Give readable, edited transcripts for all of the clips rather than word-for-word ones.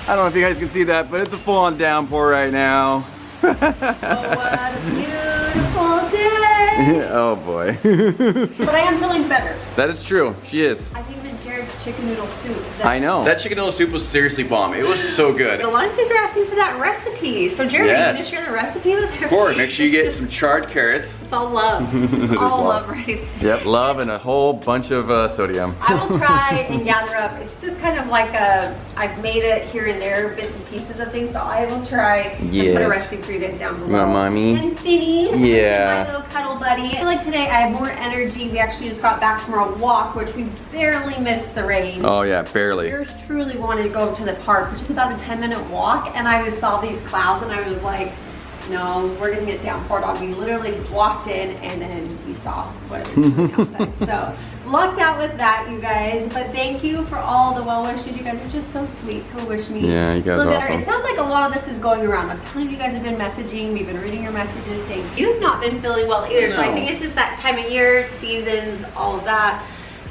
I don't know if you guys can see that, but it's a full-on downpour right now. Oh, what a beautiful day. Oh boy. But I am feeling better. That is true. She is. I think it was Jared's chicken noodle soup. I know. That chicken noodle soup was seriously bomb. It was so good. A lot of kids are asking for that recipe. So Jared, are you going to share the recipe with everybody? Of course. Make sure you get some charred carrots. It's all love. It's all love, right? Yep, love and a whole bunch of sodium. I will try and gather up. It's just kind of like I've made it here and there, bits and pieces of things, but I will try and put a recipe for you guys down below. My mommy. And Finny, yeah. my little cuddle buddy. I feel like today I have more energy. We actually just got back from our walk, which we barely missed the rain. Oh yeah, barely. Yours truly wanted to go to the park, which is about a 10-minute walk, and I saw these clouds and I was like, no, we're gonna get downpoured on. We literally walked in and then we saw what it was doing outside. So lucked out with that, you guys. But thank you for all the well wishes. You guys are just so sweet to wish me yeah, you guys a little are better. awesome. It sounds like a lot of this is going around. A ton of you guys have been messaging. We've been reading your messages saying you've not been feeling well either. So I think it's just that time of year, seasons, all of that.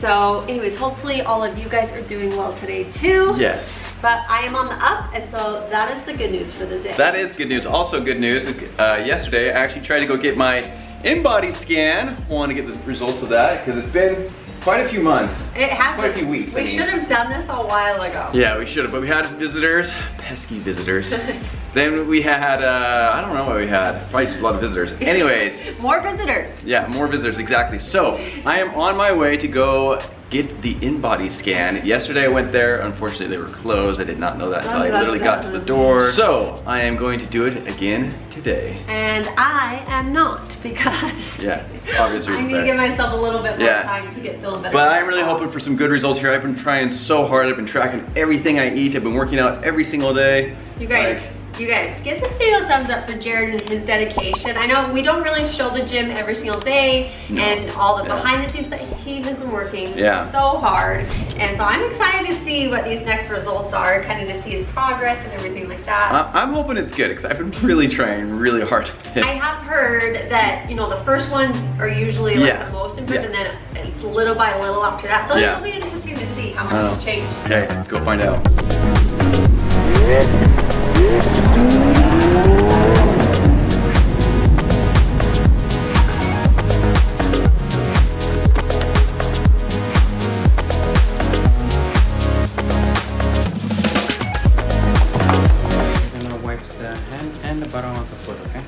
So anyways, hopefully all of you guys are doing well today too. Yes. But I am on the up, and so that is the good news for the day. That is good news. Also good news, yesterday I actually tried to go get my in-body scan. Want to get the results of that because it's been quite a few months. It has quite a few weeks. We should have done this a while ago. Yeah, we should have, but we had visitors, pesky visitors. Then we had, I don't know what we had, probably just a lot of visitors. Anyways. More visitors. Yeah, more visitors, exactly. So, I am on my way to go get the in-body scan. Yesterday I went there, unfortunately they were closed. I did not know that until I literally got to the door. So, I am going to do it again today. And I am not, because yeah, obviously I need to give myself a little bit more time to get feeling better. But I'm really hoping for some good results here. I've been trying so hard. I've been tracking everything I eat. I've been working out every single day. You guys, give this video a thumbs up for Jared and his dedication. I know we don't really show the gym every single day and all the behind the scenes, but he has been working so hard. And so I'm excited to see what these next results are, kind of to see his progress and everything like that. I'm hoping it's good because I've been really trying really hard to fit. I have heard that, you know, the first ones are usually like the most improved and then it's little by little after that. So it'll be interesting to see how much has changed. Okay, let's go find out. Wipes the hand and the bottom of the foot, okay?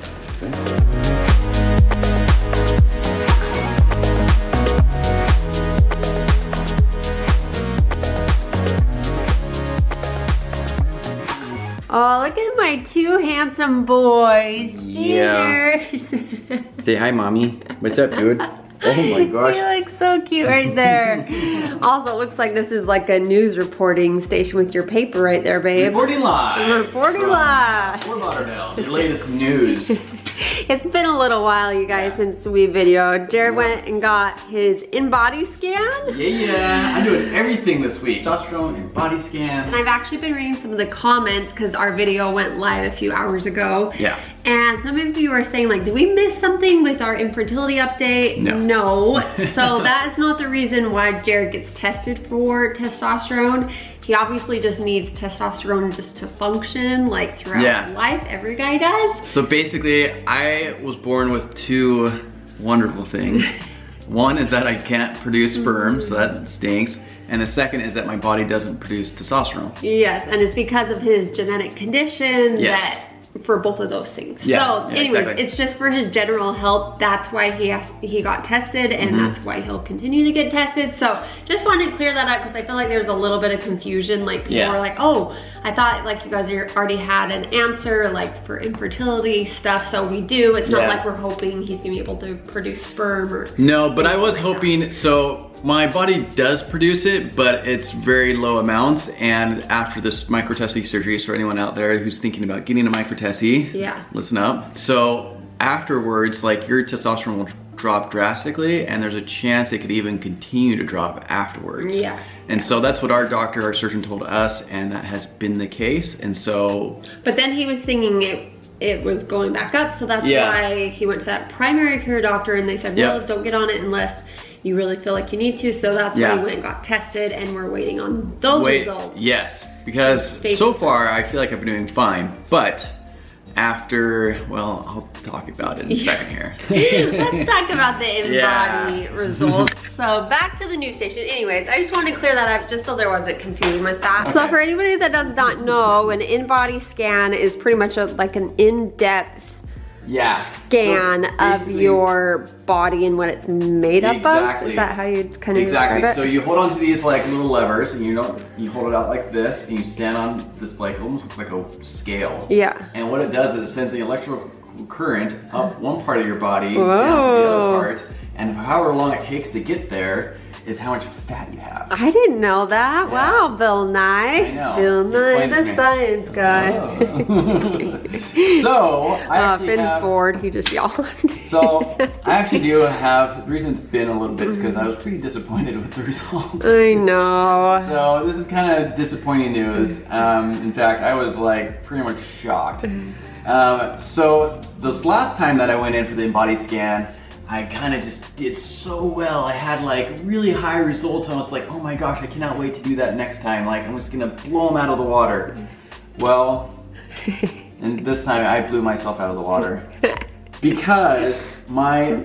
Oh, look at my two handsome boys. Yeah. Say hi, mommy. What's up, dude? Oh my gosh. You look so cute right there. Also, it looks like this is like a news reporting station with your paper right there, babe. Reporting live. Reporting live. Fort Lauderdale, your latest news. It's been a little while, you guys, since we videoed. Jared went and got his in-body scan. Yeah, I'm doing everything this week. Testosterone and body scan. And I've actually been reading some of the comments because our video went live a few hours ago. Yeah. And some of you are saying like, did we miss something with our infertility update? No. So that is not the reason why Jared gets tested for testosterone. He obviously just needs testosterone just to function like throughout life. Every guy does. So basically, I was born with two wonderful things. One is that I can't produce sperm, so that stinks. And the second is that my body doesn't produce testosterone. Yes, and it's because of his genetic condition that for both of those things. So anyways, it's just for his general health. That's why he got tested, and that's why he'll continue to get tested. So just wanted to clear that up because I feel like there's a little bit of confusion. Like people were like, oh, I thought like you guys already had an answer like for infertility stuff. So we do. It's not like we're hoping he's gonna be able to produce sperm or no, but I was hoping, so my body does produce it, but it's very low amounts. And after this microtesting surgery, so anyone out there who's thinking about getting a microtesty, listen up. So afterwards, like your testosterone will drop drastically, and there's a chance it could even continue to drop afterwards. Yeah. And so that's what our doctor, our surgeon told us, and that has been the case. And so. But then he was thinking it was going back up, so that's why he went to that primary care doctor, and they said, well, don't get on it unless you really feel like you need to. So that's why he went and got tested, and we're waiting on those results. Yes, because so far I feel like I've been doing fine, but after, well, I'll talk about it in a second here. Let's talk about the in-body results. So back to the news station. Anyways, I just wanted to clear that up just so there wasn't confusion with that. Okay. So for anybody that does not know, an in-body scan is pretty much like an in-depth scan of your body and what it's made up of. Is that how you kind of describe it? So you hold on to these like little levers, and you hold it out like this, and you stand on this like almost looks like a scale. Yeah. And what it does is it sends the electrical current up one part of your body down to the other part, and however long it takes to get there is how much fat you have. I didn't know that. Yeah. Wow, Bill Nye. I know. Bill Nye, the science guy. So, I actually Finn's bored. He just yawned. So, I actually do have, the reason it's been a little bit is because I was pretty disappointed with the results. I know. So, this is kind of disappointing news. In fact, I was like pretty much shocked. So, this last time that I went in for the in-body scan, I kind of just did so well. I had like really high results. I was like, oh my gosh, I cannot wait to do that next time. Like, I'm just gonna blow them out of the water. Well, and this time I blew myself out of the water because my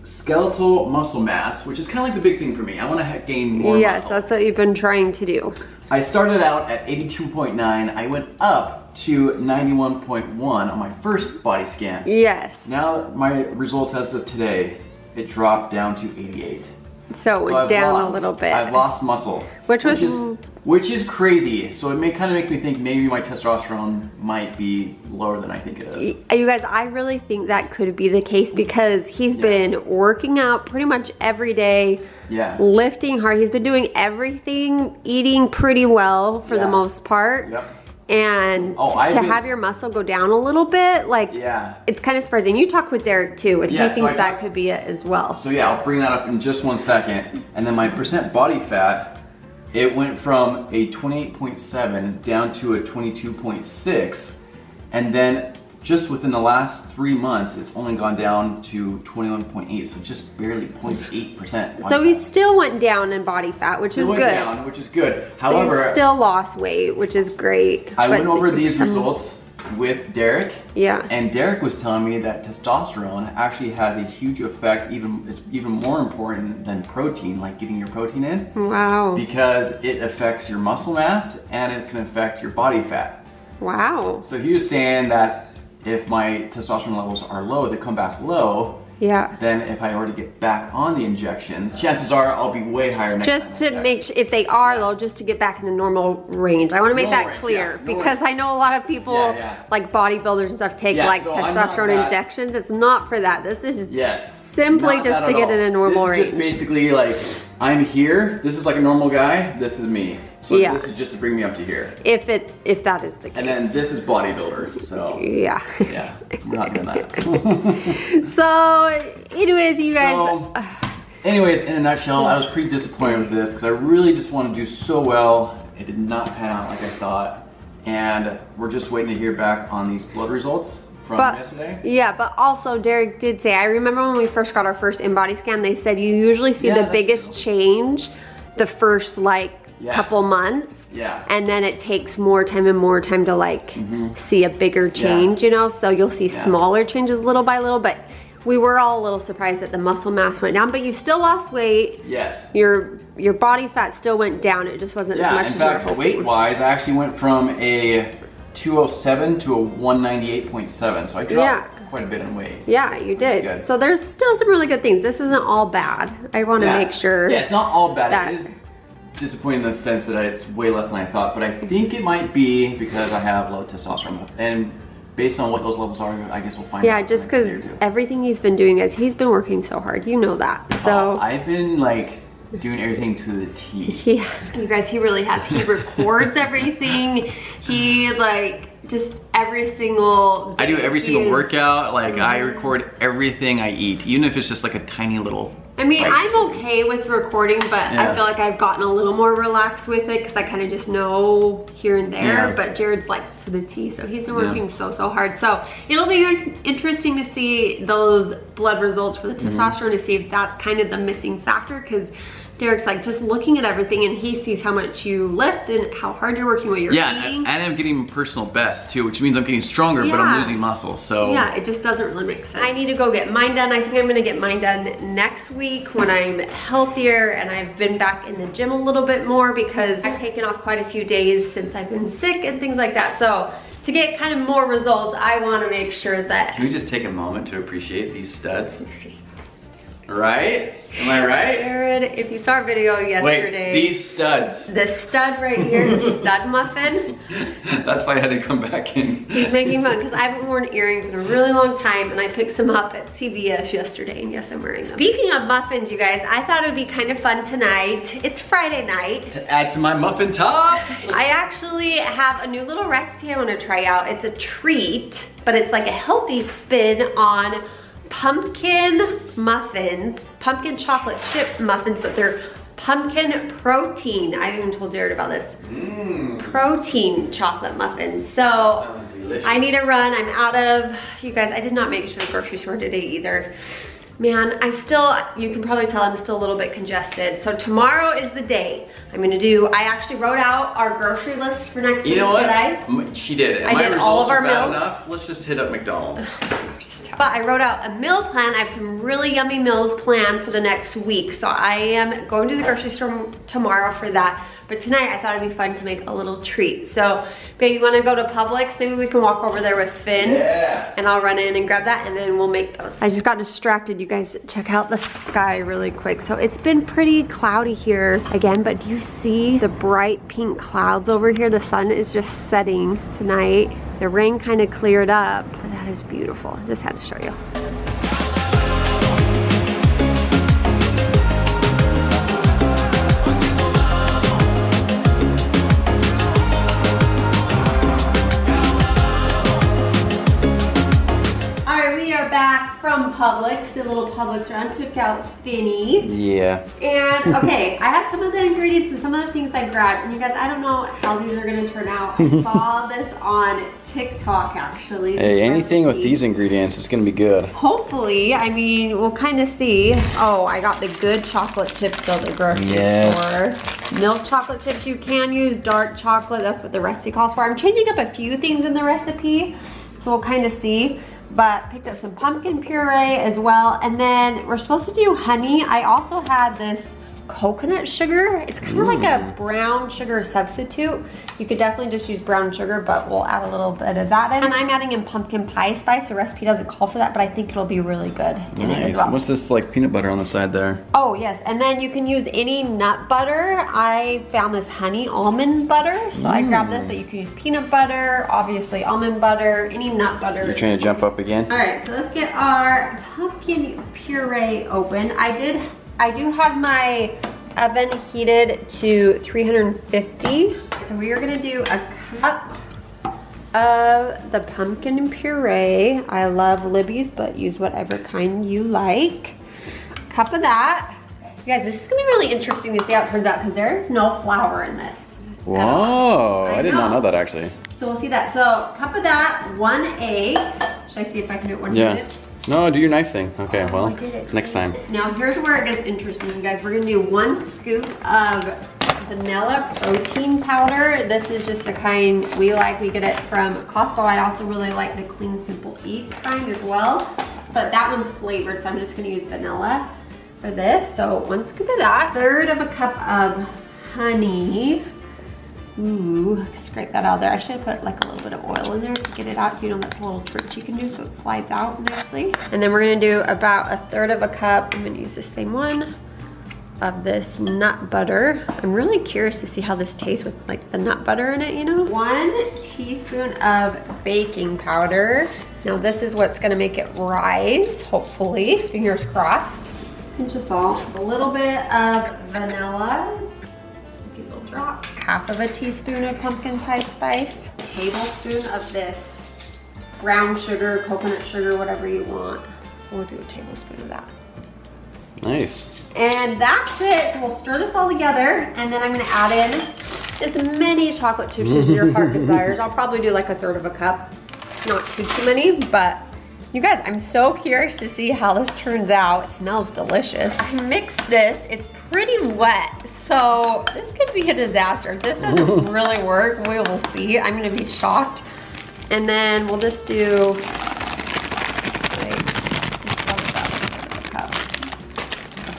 skeletal muscle mass, which is kind of like the big thing for me. I want to gain more muscle. Yes, that's what you've been trying to do. I started out at 82.9. I went up to 91.1 on my first body scan. Yes. Now my results as of today, it dropped down to 88. So it went down a little bit. I've lost muscle. Which is crazy. So it kind of makes me think maybe my testosterone might be lower than I think it is. You guys, I really think that could be the case because he's been working out pretty much every day. Yeah. Lifting hard. He's been doing everything, eating pretty well for the most part. Yep. And to have your muscle go down a little bit, like, it's kind of surprising. You talked with Derek too, and he thinks that could be it as well. So yeah, I'll bring that up in just 1 second. And then my percent body fat, it went from a 28.7 down to a 22.6. And then just within the last 3 months, it's only gone down to 21.8, so just barely 0.8%. So he still went down in body fat, which is good. Down, which is good. However, so he still lost weight, which is great. I went over these results with Derek. Yeah. And Derek was telling me that testosterone actually has a huge effect, it's even more important than protein, like getting your protein in. Wow. Because it affects your muscle mass and it can affect your body fat. Wow. So he was saying that if my testosterone levels are low, they come back low. Yeah. Then if I were to get back on the injections, chances are I'll be way higher next time. Just to make sure, if they are though, just to get back in the normal range. I want to make that clear because I know a lot of people like bodybuilders and stuff take like testosterone injections. It's not for that. This is simply just to get in a normal range. This is just basically like, I'm here, this is like a normal guy, this is me. So this is just to bring me up to here. If that is the case. And then this is bodybuilder, so. Yeah, we're not doing that. So, anyways, you guys. Anyways, in a nutshell, I was pretty disappointed with this because I really just wanted to do so well. It did not pan out like I thought. And we're just waiting to hear back on these blood results from yesterday. Yeah, but also Derek did say, I remember when we first got our first in-body scan, they said you usually see the biggest change the first couple months, and then it takes more time to like see a bigger change, you know, so you'll see smaller changes little by little, but we were all a little surprised that the muscle mass went down, but you still lost weight. Yes. Your body fat still went down, it just wasn't as much as you were hoping. In fact, weight-wise, I actually went from a 207 to a 198.7, so I dropped quite a bit in weight. Yeah, you did. So there's still some really good things. This isn't all bad. I want to make sure. Yeah, it's not all bad. It is disappointing in the sense that it's way less than I thought, but I think it might be because I have low testosterone, and based on what those levels are, I guess we'll find out. Yeah, just because everything he's been doing he's been working so hard, you know that. So I've been like doing everything to the T. Yeah, you guys, he really has. He records everything. He like just every single day. I do every single workout. Like I record everything I eat, even if it's just like a tiny little. I mean, bite. I'm okay with recording, but I feel like I've gotten a little more relaxed with it because I kind of just know here and there. But Jared's like to the T, so he's been working so hard. So it'll be interesting to see those blood results for the testosterone to see if that's kind of the missing factor, because Derek's like just looking at everything and he sees how much you lift and how hard you're working, what you're eating. And I'm getting personal best too, which means I'm getting stronger, but I'm losing muscle, so. Yeah, it just doesn't really make sense. I need to go get mine done. I think I'm gonna get mine done next week when I'm healthier and I've been back in the gym a little bit more, because I've taken off quite a few days since I've been sick and things like that. So to get kind of more results, I wanna make sure that. Can we just take a moment to appreciate these studs? Right? Am I right? Jared, if you saw our video yesterday. Wait, these studs. The stud right here, the stud muffin. That's why I had to come back in. He's making fun because I haven't worn earrings in a really long time, and I picked some up at CVS yesterday, and yes, I'm wearing them. Speaking of muffins, you guys, I thought it would be kind of fun tonight. It's Friday night. To add to my muffin top. I actually have a new little recipe I want to try out. It's a treat, but it's like a healthy spin on pumpkin muffins, pumpkin chocolate chip muffins, but they're pumpkin protein. I even told Jared about this. Protein chocolate muffins. So I need to run. I'm out of, you guys, I did not make it to the grocery store today either. Man, I'm still, you can probably tell I'm still a little bit congested. So tomorrow is the day I'm gonna do, I actually wrote out our grocery list for next week. You know what? Did I? She did. I did all of our meals. Enough. Let's just hit up McDonald's. But I wrote out a meal plan. I have some really yummy meals planned for the next week. So I am going to the grocery store tomorrow for that. But tonight I thought it'd be fun to make a little treat. So, babe, you wanna go to Publix? Maybe we can walk over there with Finn. Yeah. And I'll run in and grab that and then we'll make those. I just got distracted. You guys check out the sky really quick. So it's been pretty cloudy here again, but do you see the bright pink clouds over here? The sun is just setting tonight. The rain kind of cleared up, but that is beautiful. I just had to show you. Back from Publix, did a little Publix run, took out Finny. Yeah. And okay, I had some of the ingredients and some of the things I grabbed. And you guys, I don't know how these are gonna turn out. I saw this on TikTok actually. Hey, anything with these ingredients is gonna be good. Hopefully, I mean, we'll kind of see. Oh, I got the good chocolate chips though, the grocery store. Milk chocolate chips, you can use dark chocolate. That's what the recipe calls for. I'm changing up a few things in the recipe, so we'll kind of see. But picked up some pumpkin puree as well. And then we're supposed to do honey. I also had this coconut sugar. It's kind of like a brown sugar substitute. You could definitely just use brown sugar, but we'll add a little bit of that in. And I'm adding in pumpkin pie spice. The recipe doesn't call for that, but I think it'll be really good in it as well. What's this like peanut butter on the side there? Oh yes, and then you can use any nut butter. I found this honey almond butter, so I grabbed this, but you can use peanut butter, obviously almond butter, any nut butter. You're trying to jump up again? All right, so let's get our pumpkin puree open. I do have my oven heated to 350. So we are gonna do a cup of the pumpkin puree. I love Libby's, but use whatever kind you like. Cup of that. You guys, this is gonna be really interesting to see how it turns out because there's no flour in this. Whoa, I did not know that actually. So we'll see that. So cup of that, 1 egg. Should I see if I can do it one-handed? No, do your knife thing. Okay, well, I did it. next time. Now here's where it gets interesting, you guys. We're gonna do 1 scoop of vanilla protein powder. This is just the kind we like. We get it from Costco. I also really like the Clean Simple Eats kind as well. But that one's flavored, so I'm just gonna use vanilla for this. So 1 scoop of that. 1/3 of a cup of honey. Ooh, scrape that out there. I should have put like a little bit of oil in there to get it out. Do you know that's a little trick you can do so it slides out nicely? And then we're gonna do about 1/3 of a cup. I'm gonna use the same one of this nut butter. I'm really curious to see how this tastes with like the nut butter in it, you know? 1 teaspoon of baking powder. Now this is what's gonna make it rise, hopefully, fingers crossed. Pinch of salt, a little bit of vanilla, just a few little drops. half of a teaspoon of pumpkin pie spice, a tablespoon of this brown sugar, coconut sugar, whatever you want. We'll do a tablespoon of that. Nice. And that's it. So we'll stir this all together, and then I'm gonna add in as many chocolate chips as your heart desires. I'll probably do like 1/3 cup, not too many, but you guys, I'm so curious to see how this turns out. It smells delicious. I mixed this, it's pretty wet, so this could be a disaster. If this doesn't really work, we will see. I'm gonna be shocked. And then we'll just do,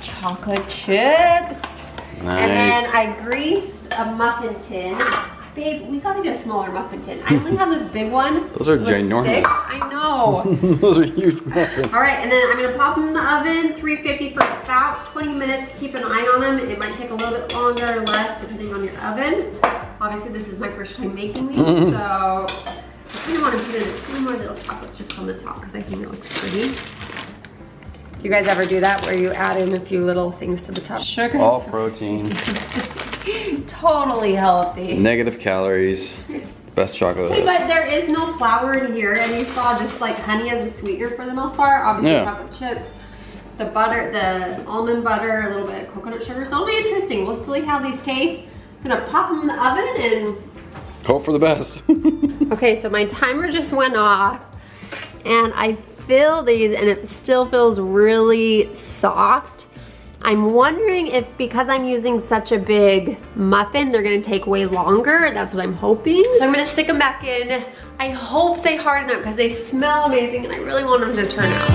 chocolate chips. Nice. And then I greased a muffin tin. Babe, we gotta get a smaller muffin tin. I only have this big one. Those are ginormous. 6. I know. Those are huge muffins. All right, and then I'm gonna pop them in the oven, 350 for about 20 minutes. Keep an eye on them. It might take a little bit longer or less depending on your oven. Obviously, this is my first time making these, so I kind of want to put in a few more little chocolate chips on the top because I think it looks pretty. Do you guys ever do that where you add in a few little things to the top? Sugar. All protein. Totally healthy. Negative calories. Best chocolate. Hey, but there is no flour in here, and you saw just like honey as a sweetener for the most part. Obviously, chocolate chips, the butter, the almond butter, a little bit of coconut sugar. So it'll be interesting. We'll see how these taste. I'm gonna pop them in the oven and hope for the best. Okay, so my timer just went off, and I fill these, and it still feels really soft. I'm wondering if because I'm using such a big muffin, they're gonna take way longer. That's what I'm hoping. So I'm gonna stick them back in. I hope they harden up because they smell amazing and I really want them to turn out.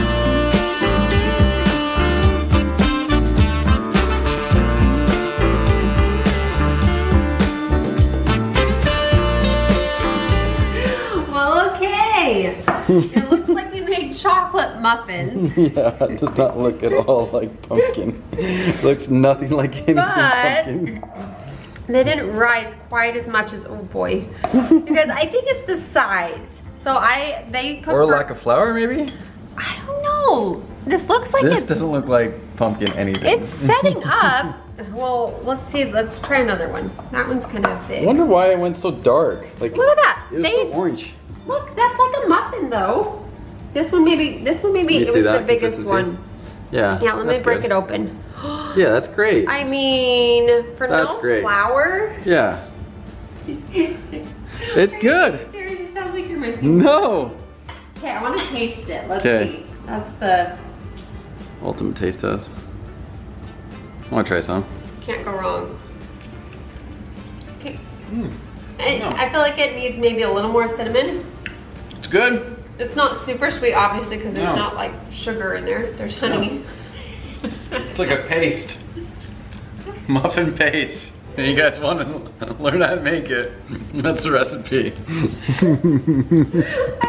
Well, okay. It looks like we made chocolate muffins. Yeah, it does not look at all like pumpkin. Looks nothing like any pumpkin. They didn't rise quite as much as, oh boy. You guys, I think it's the size. So they cook or lack of flour, maybe? I don't know. This looks like this doesn't look like pumpkin anything. It's setting up. Well, let's see. Let's try another one. That one's kind of big. I wonder why it went so dark. Like, look at that. It was so orange. Look, that's like a muffin though. This one maybe, it was the biggest one. Yeah. Yeah, let me break it open. Yeah, that's great. I mean, for no flour. Yeah. It's good. Seriously, it sounds like you're making. No. Okay, I want to taste it. Let's see. That's the ultimate taste test. I want to try some. Can't go wrong. Okay. I feel like it needs maybe a little more cinnamon. It's good. It's not super sweet, obviously, because there's not like sugar in there. There's honey. It's like a paste. Muffin paste. And you guys want to learn how to make it. That's the recipe. I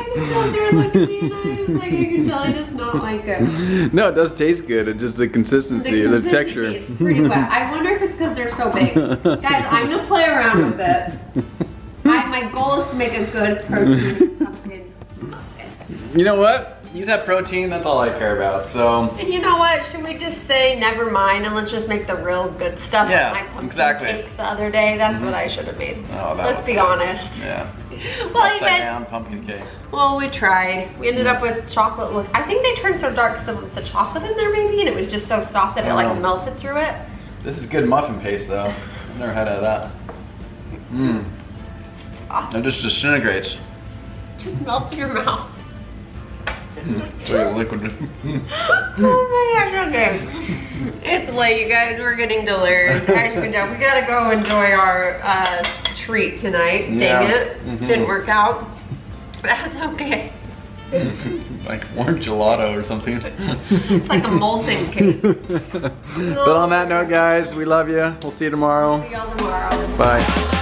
can tell Jared looked at me and I was like, you can tell I just not like it. No, it does taste good. It's just the consistency, the texture. It's pretty wet. I wonder if it's because they're so big. Guys, I'm going to play around with it. My goal is to make a good protein pumpkin muffin. You know what? You have protein, that's all I care about, so. And you know what? Should we just say never mind and let's just make the real good stuff? Yeah, like my pumpkin exactly. cake the other day. That's what I should have made. Oh, let's be honest. Yeah. Well, you guys. Down pumpkin cake. Well, we tried. We ended up with chocolate. Look, I think they turned so dark because of the chocolate in there maybe, and it was just so soft that it like melted through it. This is good muffin paste though. I've never had that. Mmm. Stop. It just disintegrates. Just melts in your mouth. It's like a liquid. Oh my gosh, okay. It's late, you guys. We're getting delirious. As you can tell, we gotta go enjoy our treat tonight. Dang it. Didn't work out. That's okay. Like orange gelato or something. It's like a molten cake. But on that note, guys, we love you. We'll see you tomorrow. See y'all tomorrow. Bye.